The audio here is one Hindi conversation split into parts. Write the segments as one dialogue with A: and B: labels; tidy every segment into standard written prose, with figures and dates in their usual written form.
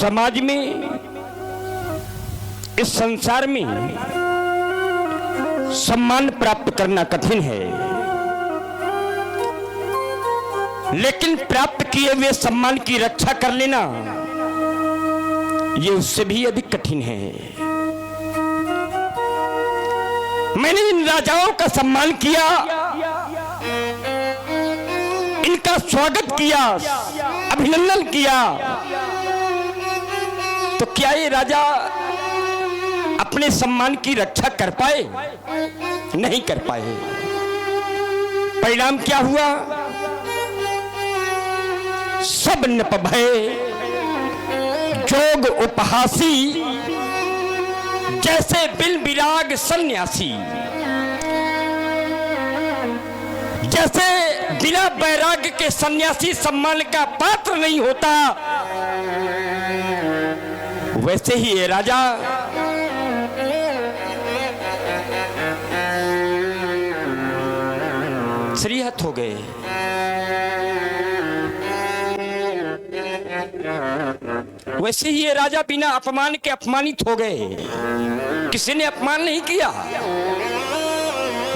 A: समाज में, इस संसार में सम्मान प्राप्त करना कठिन है, लेकिन प्राप्त किए हुए सम्मान की रक्षा कर लेना ये उससे भी अधिक कठिन है। मैंने इन राजाओं का सम्मान किया, इनका स्वागत किया, अभिनंदन किया, तो क्या ये राजा अपने सम्मान की रक्षा कर पाए? नहीं कर पाए। परिणाम क्या हुआ? सब नृप भय जोग उपहासी, जैसे बिन विराग सन्यासी। जैसे बिना वैराग्य के सन्यासी सम्मान का पात्र नहीं होता, वैसे ही ये राजा श्रीहत हो गए। वैसे ही ये राजा बिना अपमान के अपमानित हो गए। किसी ने अपमान नहीं किया,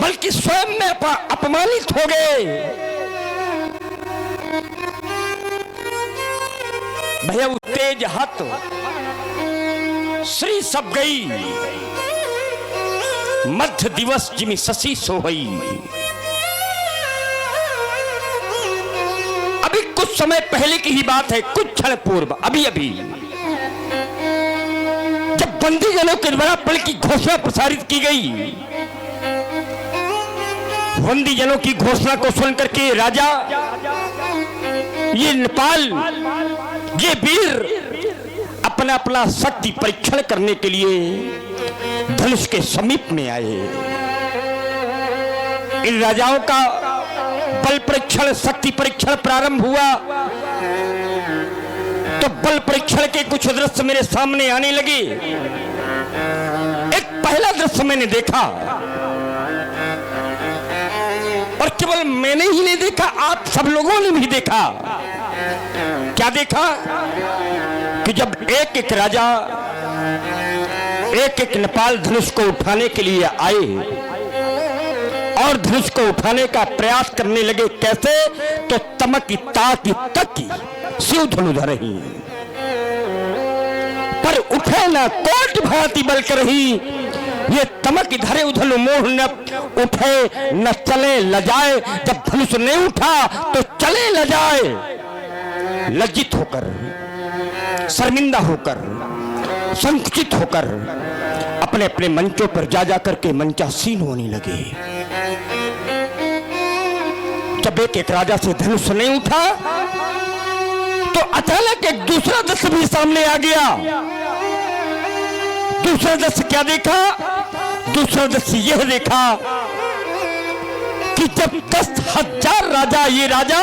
A: बल्कि स्वयं में अपमानित हो गए। भैया तेज हत श्री सब गई, मध्य दिवस जिमि शशि सोहई। अभी कुछ समय पहले की ही बात है, कुछ क्षण पूर्व, अभी अभी जब बंदीजनों के द्वारा पल की घोषणा प्रसारित की गई, बंदीजनों की घोषणा को सुनकर के राजा, ये नेपाल, ये वीर अपना अपना शक्ति परीक्षण करने के लिए धनुष के समीप में आए। इन राजाओं का बल परीक्षण, शक्ति परीक्षण प्रारंभ हुआ तो बल परीक्षण के कुछ दृश्य मेरे सामने आने लगे। एक पहला दृश्य मैंने देखा, और केवल मैंने ही नहीं देखा, आप सब लोगों ने भी देखा। क्या देखा? कि जब एक एक राजा एक एक नेपाल धनुष को उठाने के लिए आए और धनुष को उठाने का प्रयास करने लगे। कैसे? तो तमकी ताकी तकी शिव धनु धरही, पर उठे ना कोट भांति बल करही। ये तमक धरे उधल मोह न उठे, न चले लजाए। जब धनुष नहीं उठा तो चले लजाए। लज्जित होकर, शर्मिंदा होकर, संकुचित होकर अपने अपने मंचों पर जा जाकर के मंचासीन होने लगे। जब एक एक राजा से धनुष नहीं उठा तो अचानक एक दूसरा दृश्य भी सामने आ गया। दूसरा दृश्य क्या देखा? दूसरा दृश्य यह देखा कि जब 10,000 राजा, ये राजा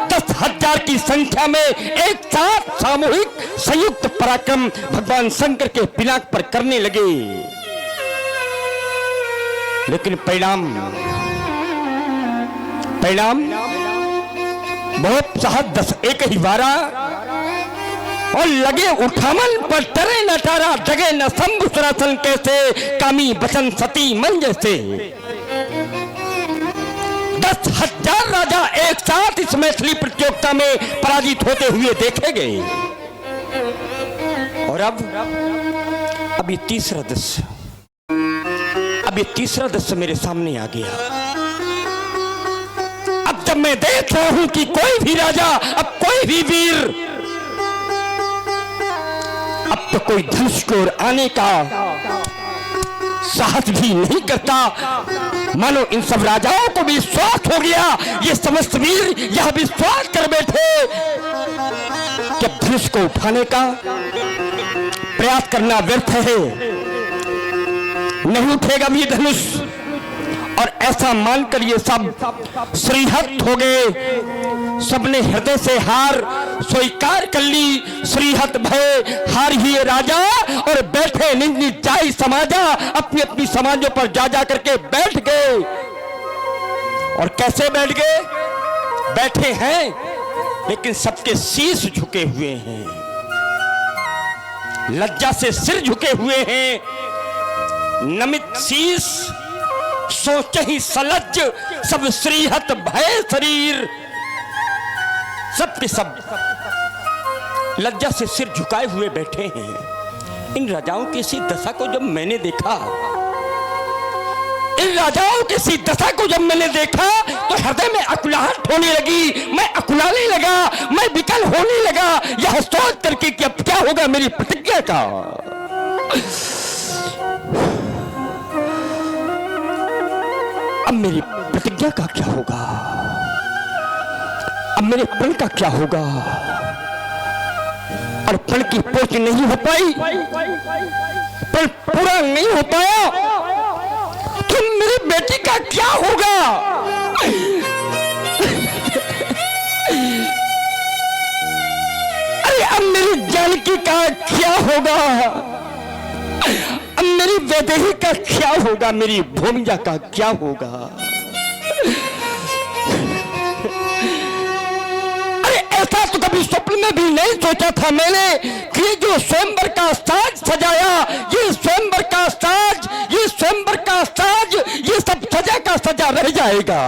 A: 10,000 की संख्या में एक साथ सामूहिक संयुक्त पराक्रम भगवान शंकर के पिनाक पर करने लगे, लेकिन परिणाम बहुत सहज 10 एक ही वारा, और लगे उठामन पर टरे न टारा, जगे न शंभु सुरासन कैसे, कामी बसन सती मन जैसे। 10,000 राजा एक साथ इस मैथिली प्रतियोगिता में पराजित होते हुए देखे गए। और अब ये तीसरा दृश्य मेरे सामने आ गया। अब जब मैं देख रहा हूं कि कोई भी राजा, अब कोई भी वीर, अब तो कोई धनुष की ओर आने का साहस भी नहीं करता। मानो इन सब राजाओं को भी विश्वास हो गया, ये समस्त वीर यह विश्वास कर बैठे कि धनुष को उठाने का प्रयास करना व्यर्थ है, नहीं उठेगा भी धनुष। और ऐसा मानकर ये सब श्रीहत हो गए। सबने हृदय से हार स्वीकार कर ली। श्रीहत भय हार ही राजा, और बैठे निंदी जाई समाजा, अपनी अपनी समाजों पर जा जा करके बैठ गए। और कैसे बैठ गए? बैठे हैं लेकिन सबके शीश झुके हुए हैं। लज्जा से सिर झुके हुए हैं, नमित शीश सोचहि सलज्ज, सब श्रीहत भय शरीर। सब के सब लज्जा से सिर झुकाए हुए बैठे हैं। इन राजाओं की सी दशा को जब मैंने देखा, इन राजाओं की सी दशा को जब मैंने देखा तो हृदय में अकुलाहट होने लगी, मैं अकुलाने लगा, मैं विकल होने लगा, यह सोच करके कि अब क्या होगा मेरी प्रतिज्ञा का। अब मेरी प्रतिज्ञा का क्या होगा, अब मेरे प्रण का क्या होगा। और प्रण की पूर्ति नहीं हो पाई, प्रण पूरा नहीं हो पाया तो मेरी बेटी का क्या होगा। अरे अब मेरी जानकी का क्या होगा, अब मेरी वैदेही का क्या होगा, मेरी भूमिजा का क्या होगा। अरे ऐसा तो कभी स्वप्न में भी नहीं सोचा था मैंने कि जो स्वयंवर का साज सजाया, ये स्वयंवर का साज, ये स्वयंवर का साज, ये सब सजा का सजा रह जाएगा।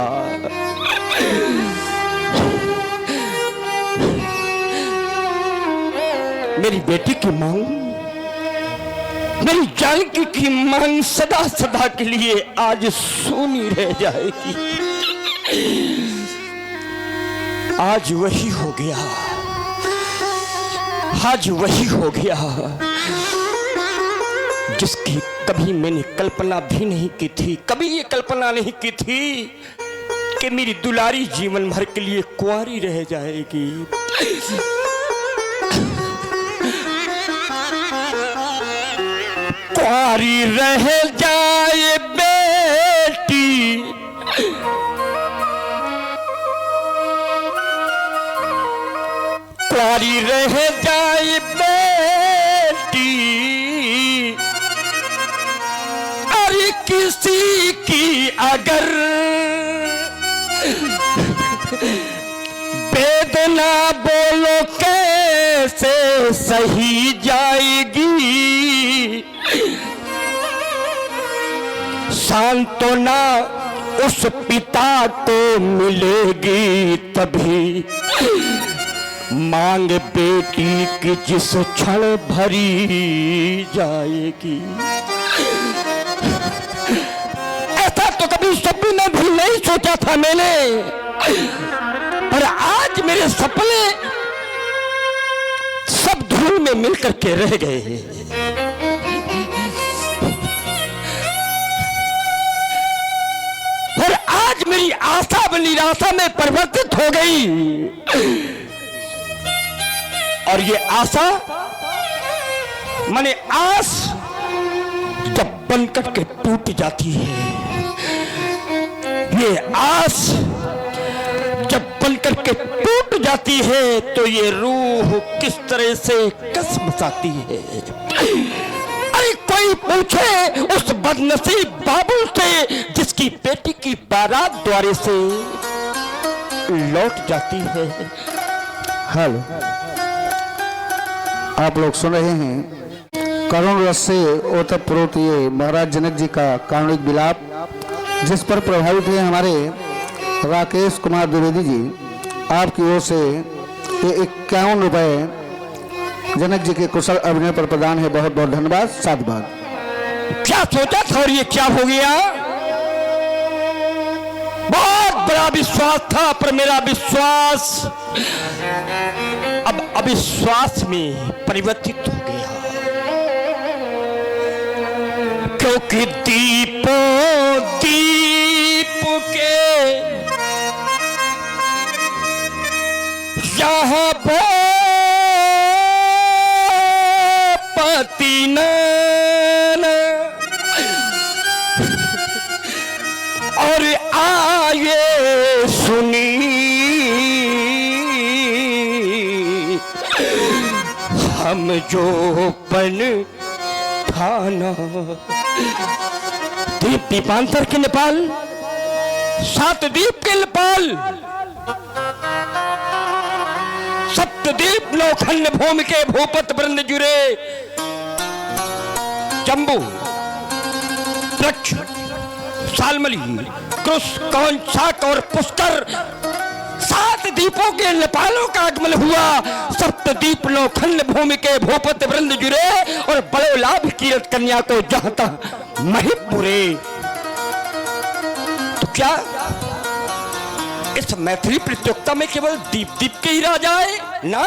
A: मेरी बेटी की मांग, मेरी जानकी की मांग सदा सदा के लिए आज सुनी रह जाएगी। आज वही हो गया, आज वही हो गया जिसकी कभी मैंने कल्पना भी नहीं की थी, कभी ये कल्पना नहीं की थी कि मेरी दुलारी जीवन भर के लिए कुंवारी रह जाएगी। कुंवारी रह जाए बेटी, कुंवारी रह जाए बेटी, अरे किसी की अगर वेदना बोलो कैसे सही जाएगी। सांत्वना उस पिता को मिलेगी तभी, मांग बेटी की जिस क्षण भरी जाएगी। ऐसा तो कभी सपने में भी नहीं सोचा था मैंने, पर आज मेरे सपने सब धूल में मिलकर के रह गए। पर आज मेरी आशा व निराशा में परिवर्तित हो गई, और ये आशा माने आस जब बनकर के टूट जाती है, ये आस जब बनकर के टूट जाती है तो ये रूह किस तरह से कसमसाती है। अरे कोई पूछे उस बदनसीब बाबू से जिसकी बेटी की बारात द्वारे से लौट जाती है।
B: हेलो, आप लोग सुन रहे हैं करुण रस से ओतप्रोत ये महाराज जनक जी का कारुणिक विलाप, जिस पर प्रभावित है हमारे राकेश कुमार द्विवेदी जी। आपकी ओर से ये 51 रुपए जनक जी के कुशल अभिनय पर प्रदान है। बहुत बहुत धन्यवाद, साधुवाद।
A: क्या सोचा था और ये क्या हो गया। बहुत बड़ा विश्वास था, पर मेरा विश्वास अब अविश्वास में परिवर्तित हो गया, क्योंकि दीपों दीप के यहाँ पति नाना और आए सुनी हम जो पन थाना। दीप दीपांतर के नेपाल, 7 दीप के नेपाल, सप्तदीप नौखंड भूमि के भूपत वृंद जुरे, जम्बू, वृक्ष, सालमली, कृष, कौन, शाक और पुष्कर 7 दीपों के नेपालों का आगमन हुआ। सप्तदीप नौखंड भूमि के भूपत वृंद जुड़े और बड़े लाभ कीरत कन्या को जहां तक महिपुरे। तो क्या इस मैथिली प्रतियोगिता में केवल दीप के ही राजा है? ना,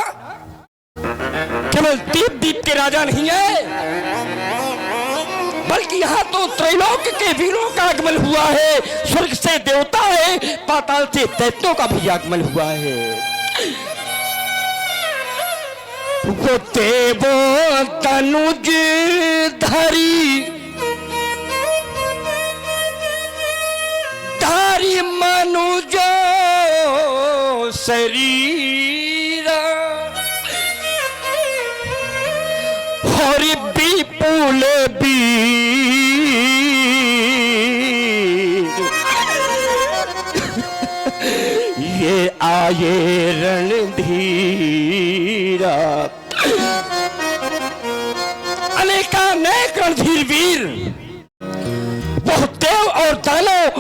A: केवल दीप के राजा नहीं है, बल्कि यहाँ तो त्रैलोक के वीरों का आगमन हुआ है। स्वर्ग से देवता है, पाताल से दैत्यों का भी आगमन हुआ है। वो देवो तनुज धरी धारी मनुज शरीरा और विपुल ये आये रणधीरा। अनेकानेक रणधीर वीर, वो देव और दानव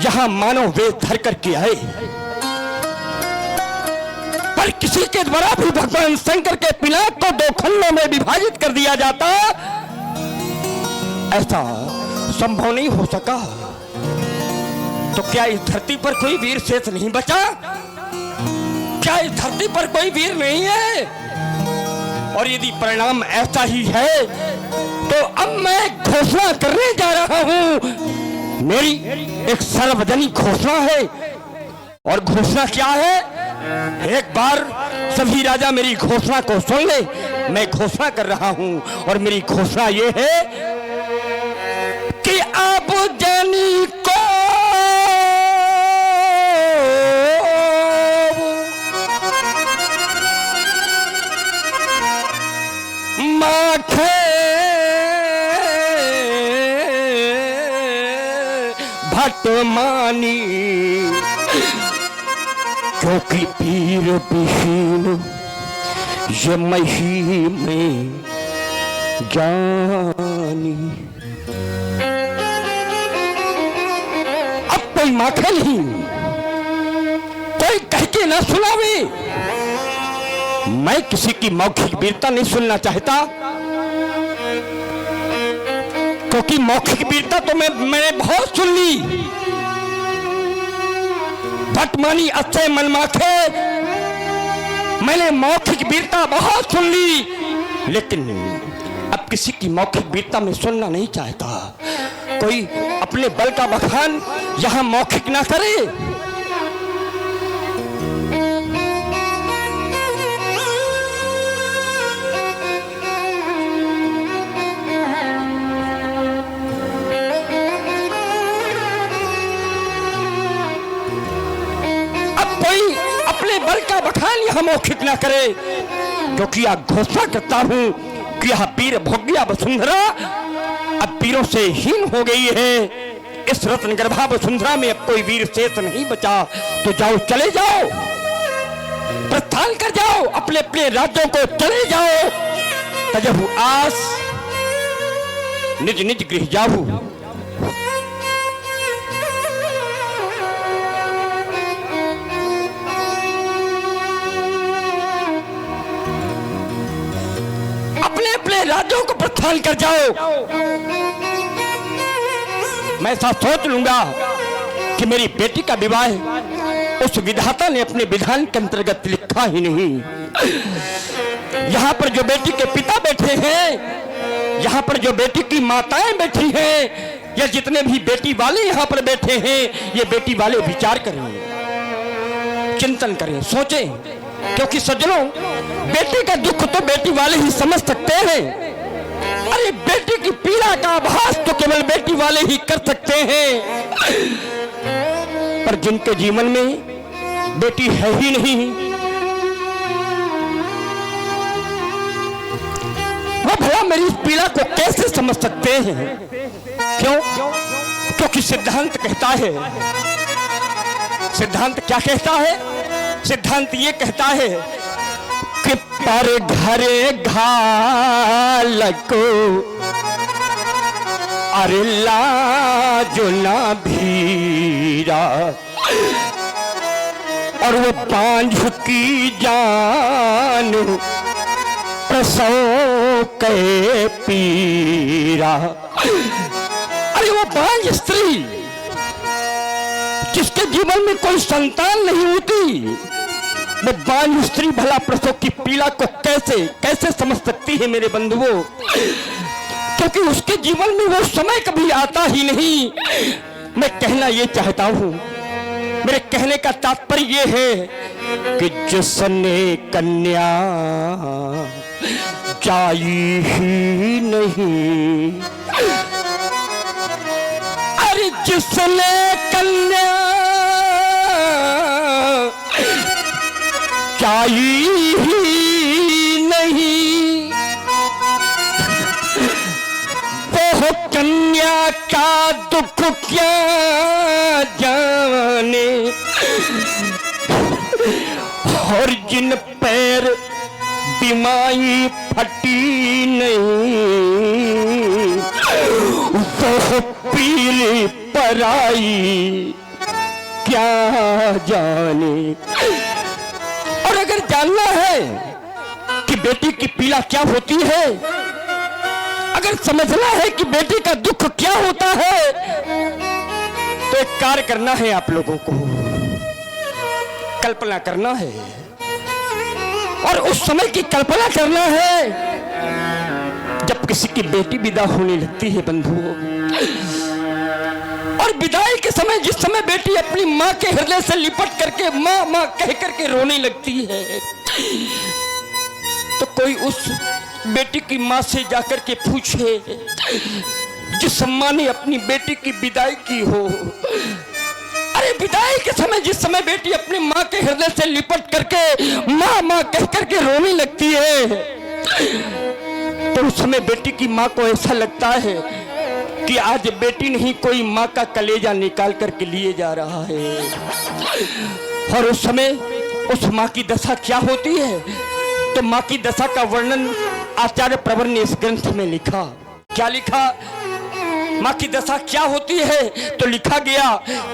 A: यहां मानव वेद धर करके आए, पर किसी के द्वारा भी भगवान शंकर के पिनाक को 2 खंडों में विभाजित कर दिया जाता, ऐसा संभव नहीं हो सका। तो क्या इस धरती पर कोई वीर शेष नहीं बचा? क्या इस धरती पर कोई वीर नहीं है? और यदि परिणाम ऐसा ही है तो अब मैं घोषणा करने जा रहा हूं। मेरी एक सार्वजनिक घोषणा है, और घोषणा क्या है? एक बार सभी राजा मेरी घोषणा को सुन ले। मैं घोषणा कर रहा हूं, और मेरी घोषणा ये है कि अब जनी को माखे भट मानी, क्योंकि पीर पिशीन ये मही में जानी। अब कोई माखे नहीं, कोई कह के ना सुनावे। मैं किसी की मौखिक वीरता नहीं सुनना चाहता, क्योंकि मौखिक वीरता तो मैंने बहुत सुन ली। भटमानी अच्छे मनमाखे, मैंने मौखिक वीरता बहुत सुन ली, लेकिन अब किसी की मौखिक वीरता में सुनना नहीं चाहता। कोई अपने बल का बखान यहां मौखिक ना करे। अपने बल का बखान यहां मौखिक ना करे, क्योंकि यह घोषणा करता हूं कि यह वीर भोग्या वसुंधरा अब वीरों से हीन हो गई है। इस रत्न गर्भा वसुंधरा में अब कोई वीर शेष नहीं बचा। तो जाओ, चले जाओ, प्रस्थान कर जाओ, अपने अपने राज्यों को चले जाओ। तजहु आस निज निज गृह जाहु। अपने राज्यों को प्रस्थान कर जाओ। मैं ऐसा सोच लूंगा कि मेरी बेटी का विवाह उस विधाता ने अपने विधान के अंतर्गत लिखा ही नहीं। यहाँ पर जो बेटी के पिता बैठे हैं, यहाँ पर जो बेटी की माताएं बैठी हैं, या जितने भी बेटी वाले यहाँ पर बैठे हैं, ये बेटी वाले विचार करें, चिंतन करें, सोचें। क्योंकि सज्जनों, बेटी का दुख तो बेटी वाले ही समझ सकते हैं। अरे बेटी की पीड़ा का आभास तो केवल बेटी वाले ही कर सकते हैं। पर जिनके जीवन में बेटी है ही नहीं, वो भला मेरी इस पीड़ा को कैसे समझ सकते हैं? क्यों? क्योंकि सिद्धांत कहता है। सिद्धांत क्या कहता है? सिद्धांत ये कहता है कि पर घरे घाल को अरे लाजो ना भीरा और वो बांझ की जान प्रसव के पीरा। अरे वो बांझ स्त्री जिसके जीवन में कोई संतान नहीं होती, वो बांझ स्त्री भला प्रसव की पीड़ा को कैसे कैसे समझ सकती है मेरे बंधुओं? क्योंकि उसके जीवन में वो समय कभी आता ही नहीं। मैं कहना ये चाहता हूं, मेरे कहने का तात्पर्य ये है कि जिसने कन्या जाई ही नहीं, अरे जिसने कन्या जाई ही नहीं, वो कन्या का दुख क्या जाने। और जिन पैर बीमारी फटी नहीं, वो पीली पराई क्या जाने। और अगर जानना है कि बेटी की पीड़ा क्या होती है, अगर समझना है कि बेटी का दुख क्या होता है, तो एक कार्य करना है, आप लोगों को कल्पना करना है और उस समय की कल्पना करना है जब किसी की बेटी विदा होने लगती है बंधुओं। और विदाई के समय जिस समय बेटी अपनी माँ के हृदय से लिपट करके माँ माँ कह करके रोने लगती है, तो कोई उस बेटी की माँ से जाकर के पूछे जिस माँ ने अपनी बेटी की विदाई की हो। अरे विदाई के समय जिस समय बेटी अपनी माँ के हृदय से लिपट करके माँ माँ कह करके रोने लगती है, तो उस समय बेटी की माँ को ऐसा लगता है कि आज बेटी नहीं कोई माँ का कलेजा निकाल करके लिए जा रहा है। और उस समय उस माँ की दशा क्या होती है, तो माँ की दशा का वर्णन आचार्य प्रवर ने इस ग्रंथ में लिखा। क्या लिखा? माँ की दशा क्या होती है, तो लिखा गया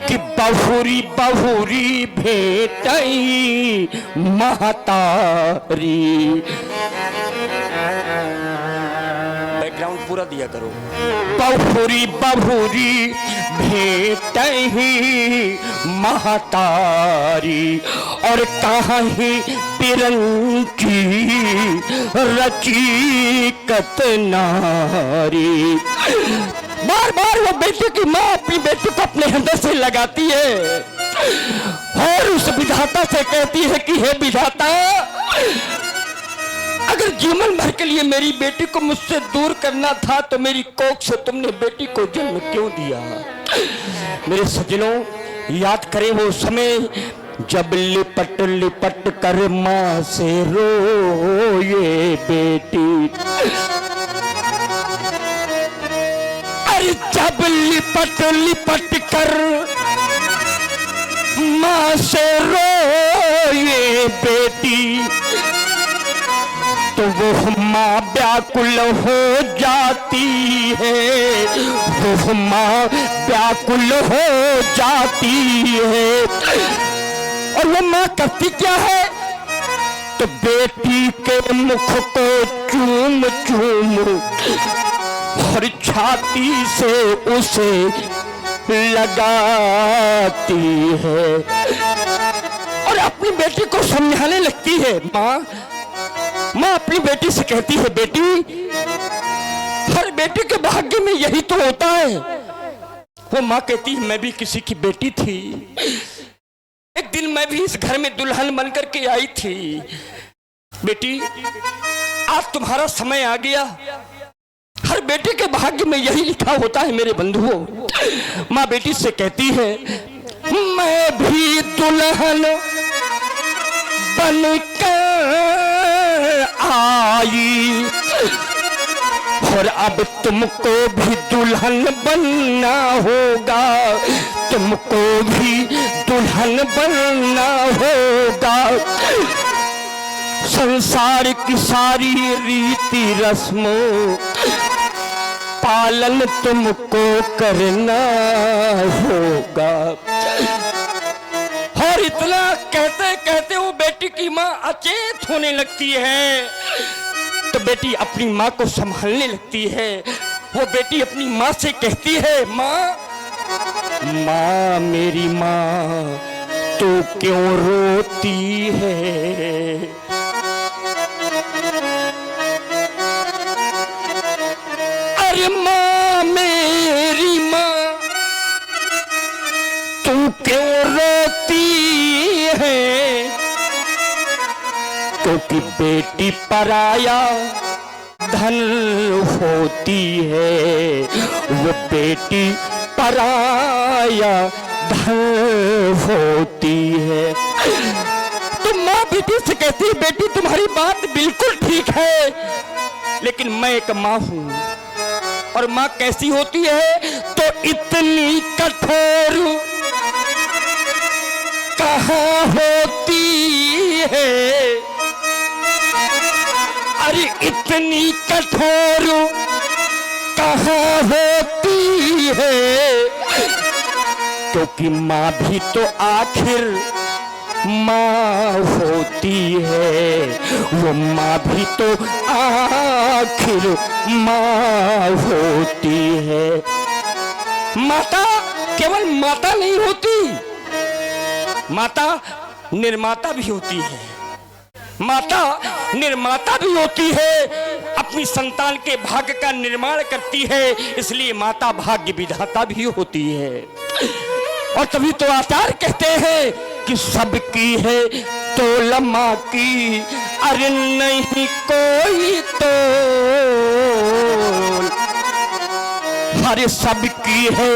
A: कि बहुरी बहुरी भेटई महतारी। बैकग्राउंड पूरा दिया करो। बहुरी बहुरी भेटई महतारी और कहाँ ही पिरंकी रची कतनारी। बार बार वो बेटी की माँ अपनी बेटी को अपने हृदय से लगाती है और उस विधाता से कहती है कि हे विधाता, अगर जीवन भर के लिए मेरी बेटी को मुझसे दूर करना था तो मेरी कोख से तुमने बेटी को जन्म क्यों दिया। मेरे सज्जनों, याद करें वो समय जब लिपट लिपट कर माँ से रोए बेटी। अरे जब लिपट लिपट कर माँ से रोए बेटी, तो वो माँ व्याकुल हो जाती है, वो माँ व्याकुल हो जाती है। और वो माँ करती क्या है, तो बेटी के मुख को चूम चूम और छाती से उसे लगाती है और अपनी बेटी को समझाने लगती है। माँ अपनी बेटी से कहती है, बेटी, हर बेटी के भाग्य में यही तो होता है। वो माँ कहती है, मैं भी किसी की बेटी थी, एक दिन मैं भी इस घर में दुल्हन बन करके आई थी। बेटी, आज तुम्हारा समय आ गया। हर बेटे के भाग्य में यही लिखा होता है मेरे बंधुओं। माँ बेटी से कहती है, मैं भी दुल्हन बनकर आई और अब तुमको भी दुल्हन बनना होगा, तुमको भी दुल्हन बनना होगा। संसार की सारी रीति रस्मों पालन तुमको करना होगा। और इतना कहते कहते वो बेटी की माँ अचेत होने लगती है। तो बेटी अपनी माँ को संभालने लगती है। वो बेटी अपनी माँ से कहती है, माँ माँ मेरी माँ तू क्यों रोती है? अरे माँ मेरी माँ तू क्यों रोती है? क्योंकि बेटी पराया धन होती है, वो बेटी पराया धन होती है। तो माँ बेटी से कहती है, बेटी तुम्हारी बात बिल्कुल ठीक है, लेकिन मैं एक माँ हूं। और माँ कैसी होती है? तो इतनी कठोर कहाँ होती है? अरे इतनी कठोर कहाँ होती है? क्योंकि माँ भी तो आखिर माँ होती है, वो माँ भी तो आखिर माँ होती है। माता केवल माता नहीं होती, माता निर्माता भी होती है। माता निर्माता भी होती है, अपनी संतान के भाग्य का निर्माण करती है, इसलिए माता भाग्य विधाता भी होती है। और तभी तो आचार्य कहते हैं कि सबकी है तोल माँ की, अरे नहीं कोई तोल। अरे सबकी है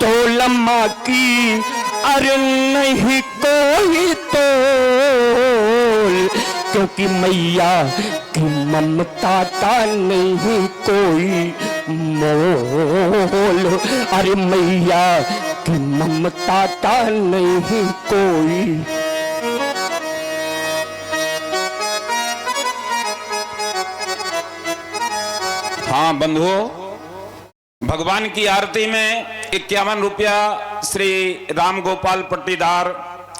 A: तोल माँ की, अरे नहीं कोई तोल। क्योंकि मैया की ममता का नहीं कोई मोल। अरे मैया की ममता का नहीं कोई।
C: हाँ बंधुओं, भगवान की आरती में 51 रुपया श्री राम गोपाल पट्टीदार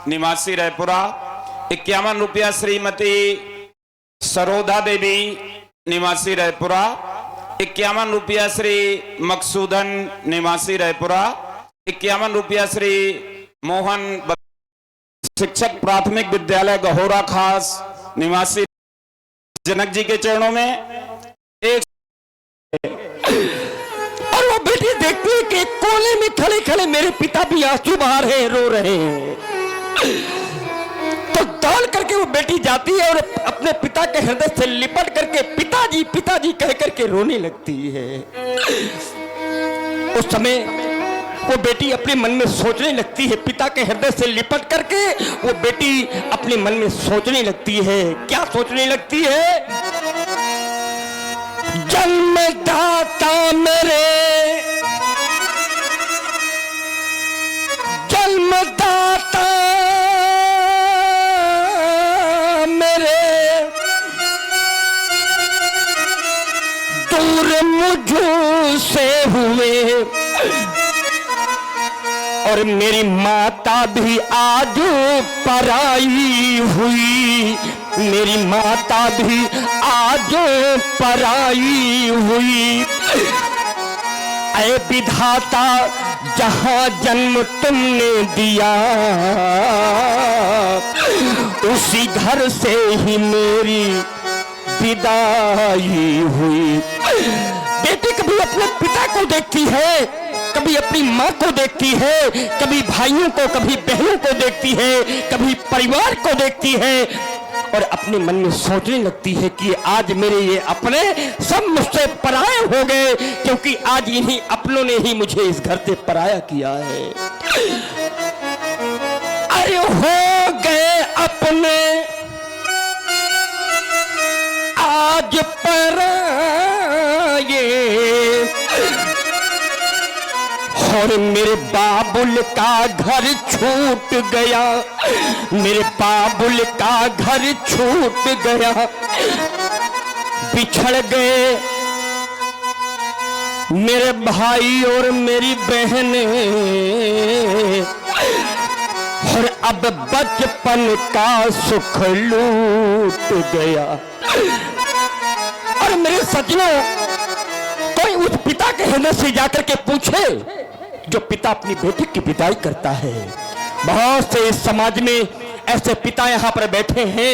C: निवासी रायपुरा, 51 रुपया श्रीमती सरोधा देवी निवासी रायपुरा, 51 रुपया श्री मकसूदन निवासी रायपुरा, 51 रुपया श्री मोहन शिक्षक प्राथमिक विद्यालय गहोरा खास निवासी जनक जी के चरणों में एक।
A: और वो बेटी देखती है कि कोने में खड़े खड़े मेरे पिता भी आंसू बहा रहे हैं, रो रहे हैं। तो दौड़ करके वो बेटी जाती है और अपने पिता के हृदय से लिपट करके पिताजी पिताजी कह करके रोने लगती है। उस समय वो बेटी अपने मन में सोचने लगती है, पिता के हृदय से लिपट करके वो बेटी अपने मन में सोचने लगती है। क्या सोचने लगती है? जन्मदाता मेरे, जन्मदाता मेरे, दूर मुझसे हुए और मेरी माता भी आज पराई हुई, मेरी माता भी आज पराई हुई। ऐ विधाता जहां जन्म तुमने दिया, उसी घर से ही मेरी विदाई हुई। बेटी कभी अपने पिता को देखती है, कभी अपनी माँ को देखती है, कभी भाइयों को, कभी बहनों को देखती है, कभी परिवार को देखती है और अपने मन में सोचने लगती है कि आज मेरे ये अपने सब मुझसे पराये हो गए, क्योंकि आज इन्हीं अपनों ने ही मुझे इस घर से पराया किया है। अरे हो गए अपने आज पराये, और मेरे बाबुल का घर छूट गया, मेरे बाबुल का घर छूट गया। बिछड़ गए मेरे भाई और मेरी बहनें, और अब बचपन का सुख लूट गया। और मेरे सज्जनों, कोई उस पिता के हृदय से जाकर के पूछे जो पिता अपनी बेटी की विदाई करता है। बहुत से इस समाज में ऐसे पिता यहाँ पर बैठे हैं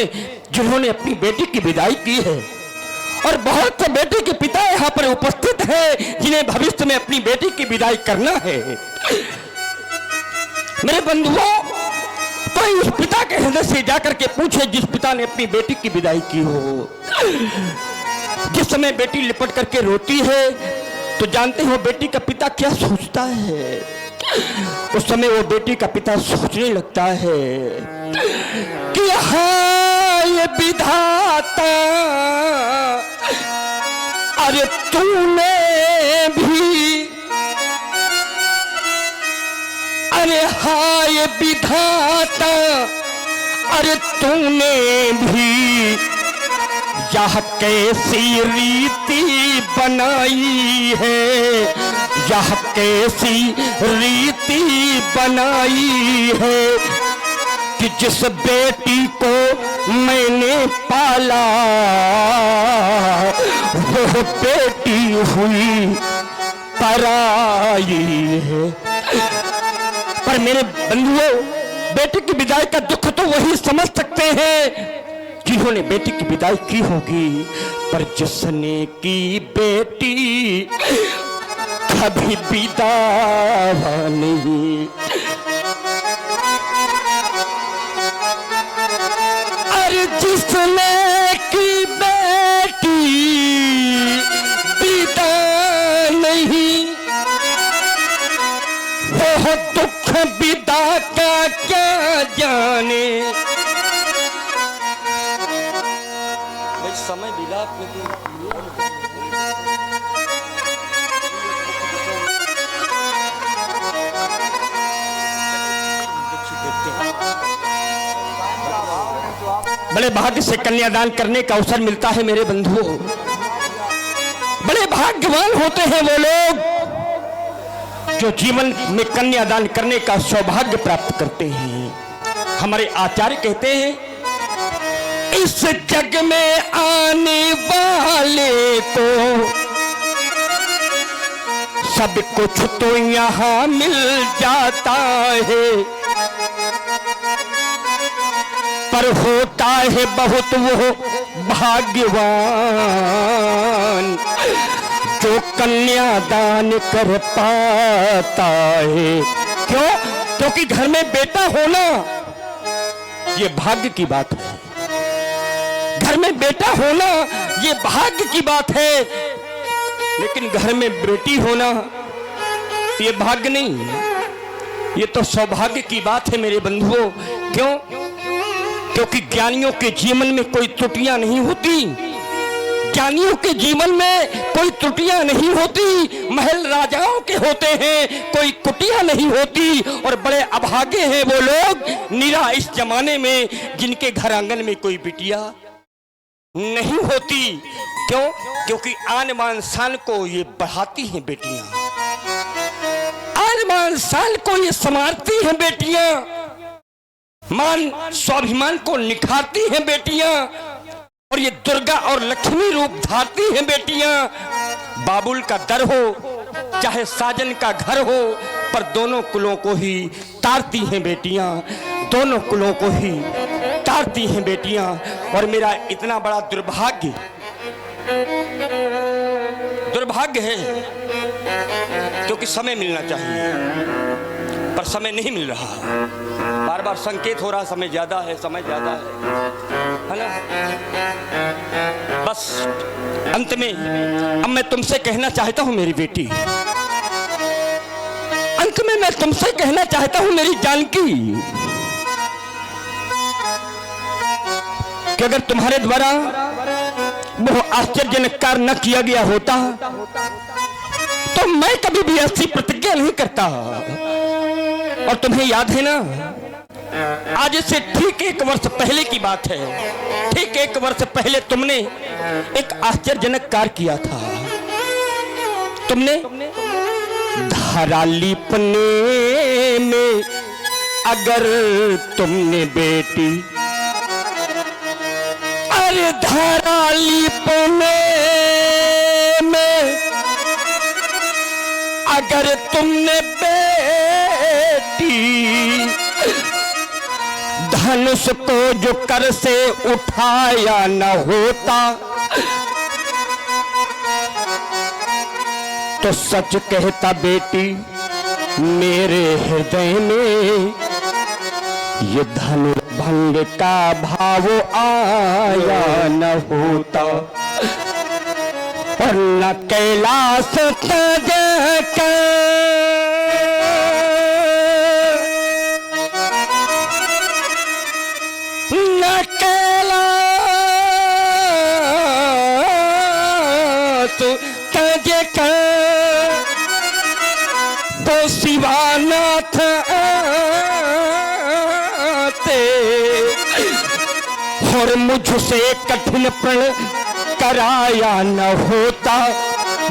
A: जिन्होंने अपनी बेटी की विदाई की है, और बहुत से बेटे के पिता यहाँ पर उपस्थित हैं जिन्हें भविष्य में अपनी बेटी की विदाई करना है। मेरे बंधुओं, कोई उस पिता के हृदय से जाकर के पूछे जिस पिता ने अपनी बेटी की विदाई की हो। जिस समय बेटी लिपट करके रोती है तो जानते हो बेटी का पिता क्या सोचता है। उस समय वो बेटी का पिता सोचने लगता है कि हाँ ये विधाता, अरे तूने भी, अरे हाँ ये विधाता, अरे तूने भी यह कैसी रीति बनाई है, यह कैसी रीति बनाई है कि जिस बेटी को मैंने पाला वो बेटी हुई पराई है। पर मेरे बंधुओं, बेटी की विदाई का दुख तो वही समझ सकते हैं जिन्होंने बेटी की विदाई की होगी, पर जिसने की बेटी कभी विदा नहीं। अरे जिसने की बेटी विदा नहीं, वो दुख विदा का क्या जाने। समय विलाप में बड़े भाग्य से कन्यादान करने का अवसर मिलता है मेरे बंधुओं। बड़े भाग्यवान होते हैं वो लोग जो जीवन में कन्यादान करने का सौभाग्य प्राप्त करते हैं। हमारे आचार्य कहते हैं इस जग में आने वाले को सब कुछ तो यहाँ मिल जाता है, पर होता है बहुत वो भाग्यवान जो कन्यादान कर पाता है। क्यों? क्योंकि घर में बेटा होना ये भाग्य की बात है। घर में बेटा होना ये भाग्य की बात है, लेकिन घर में बेटी होना ये भाग्य नहीं, ये तो सौभाग्य की बात है मेरे बंधुओं। क्यों? क्योंकि ज्ञानियों के जीवन में कोई त्रुटियां नहीं होती, ज्ञानियों के जीवन में कोई त्रुटियां नहीं होती। महल राजाओं के होते हैं, कोई कुटिया नहीं होती। और बड़े अभागे हैं वो लोग निरा इस जमाने में जिनके घर आंगन में कोई बिटिया नहीं होती। क्यों? क्योंकि आन मान शान को ये बढ़ाती हैं बेटियां, आन मान शान को ये संवारती हैं बेटियां, मान स्वाभिमान को निखारती हैं बेटियां, और ये दुर्गा और लक्ष्मी रूप धारती हैं बेटियां। बाबुल का दर हो चाहे साजन का घर हो, पर दोनों कुलों को ही तारती हैं बेटियां, दोनों कुलों को ही तारती हैं बेटियां। और मेरा इतना बड़ा दुर्भाग्य है क्योंकि समय मिलना चाहिए पर समय नहीं मिल रहा। बार बार संकेत हो रहा समय ज्यादा है, समय ज्यादा है ना। बस अंत में अब मैं तुमसे कहना चाहता हूं मेरी बेटी, अंत में मैं तुमसे कहना चाहता हूं मेरी जानकी कि अगर तुम्हारे द्वारा वो आश्चर्यजनक कार्य न किया गया होता तो मैं कभी भी ऐसी प्रतिज्ञा नहीं करता। और तुम्हें याद है ना, आज से ठीक 1 वर्ष पहले की बात है, ठीक 1 वर्ष पहले तुमने एक आश्चर्यजनक कार्य किया था। तुमने धारा लिपने में अगर तुमने बेटी, अरे धारा लिपने में अगर तुमने बेटी, धनुष को जो कर से उठाया न होता, तो सच कहता बेटी मेरे हृदय में ये धनुर्भंग का भाव आया न होता, और न कैलाश तज कर न कैलाश तज कर तो शिवानाथ आते, और मुझसे कठिन प्रण कराया न होता,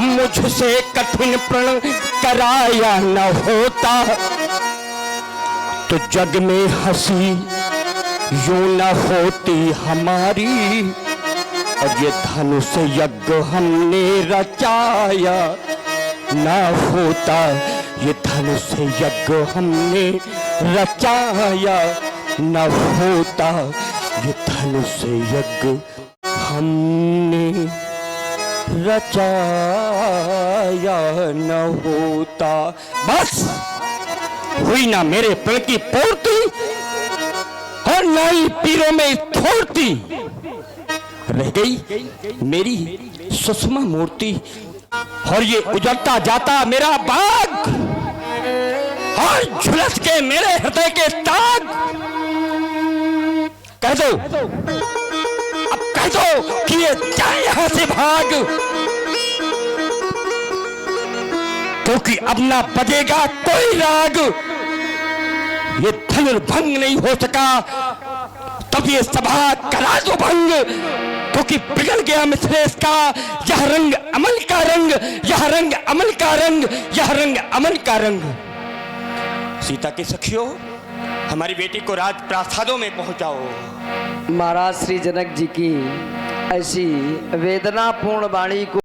A: मुझसे कठिन प्रण कराया न होता, तो जग में हंसी यूं न होती हमारी, और ये धनुष यज्ञ हमने रचाया न होता, ये धनुष यज्ञ हमने रचाया न होता, ये धनुष यज्ञ हमने रचाया न होता। बस हुई ना मेरे प्रण की पूर्ति, और ना ही पीरों में थोड़ती, रह गई मेरी सुषमा मूर्ति, और ये उजड़ता जाता मेरा बाग, और झुलस के मेरे हृदय के ताग। कह दो, अब कह दो कि ये जाए यहां से भाग, क्योंकि अब ना बजेगा कोई राग, ये धनुर्भंग नहीं हो सका, तब ये सभा करा दो भंग, क्योंकि बिगड़ गया मिथिलेश का यह रंग अमल का रंग, यह रंग अमल का रंग, यह रंग अमल का रंग। सीता के सखियों, हमारी बेटी को राज प्रासादों में पहुंचाओ।
D: महाराज श्री जनक जी की ऐसी वेदनापूर्ण वाणी को